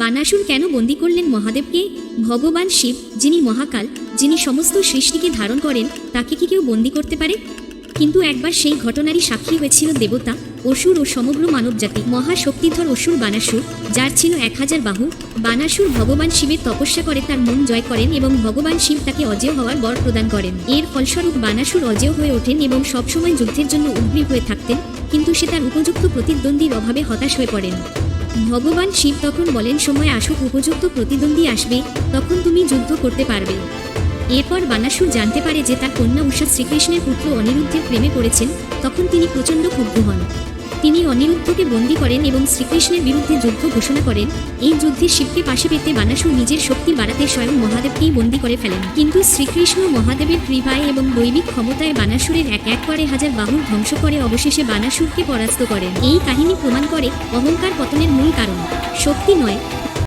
বানাসুর কেন বন্দী করলেন মহাদেবকে? ভগবান শিব, যিনি মহাকাল, যিনি সমস্ত সৃষ্টিকে ধারণ করেন, তাকে কি কেউ বন্দী করতে পারে? কিন্তু একবার সেই ঘটনারই সাক্ষী হয়েছিল দেবতা, অসুর ও সমগ্র মানবজাতি। মহাশক্তিধর অসুর বানাসুর, যার ছিল 1000 বাহু। বানাসুর ভগবান শিবের তপস্যা করে তার মন জয় করেন এবং ভগবান শিব তাকে অজেয় হওয়ার বর প্রদান করেন। এর ফলস্বরূপ বানাসুর অজেয় হয়ে ওঠেন এবং সবসময় যুদ্ধের জন্য উদ্গ্রীব হয়ে থাকতেন, কিন্তু সে তার উপযুক্ত প্রতিদ্বন্দ্বীর অভাবে হতাশ হয়ে পড়েন। ভগবান শিব তখন বলেন, সময় আসুক, উপযুক্ত প্রতিদ্বন্দ্বী আসবে, তখন তুমি যুদ্ধ করতে পারবে। এরপর বানাসুর জানতে পারে যে তার কন্যা উষা শ্রীকৃষ্ণের পুত্র অনিরুদ্ধের প্রেমে পড়েছেন। তখন তিনি প্রচণ্ড ক্ষুব্ধ হন। তিনি অনিরুদ্ধকে বন্দী করেন এবং শ্রীকৃষ্ণের বিরুদ্ধে যুদ্ধ ঘোষণা করেন। এই যুদ্ধে শিবকে পাশে পেতে বানাসুর নিজের শক্তি বাড়াতে স্বয়ং মহাদেবকেই বন্দী করে ফেলেন। কিন্তু শ্রীকৃষ্ণ মহাদেবের কৃপায় এবং দৈবিক ক্ষমতায় বানাসুরের এক এক করে 1000 বাহুর ধ্বংস করে অবশেষে বানাসুরকে পরাস্ত করেন। এই কাহিনী প্রমাণ করে অহংকার পতনের মূল কারণ শক্তি নয়,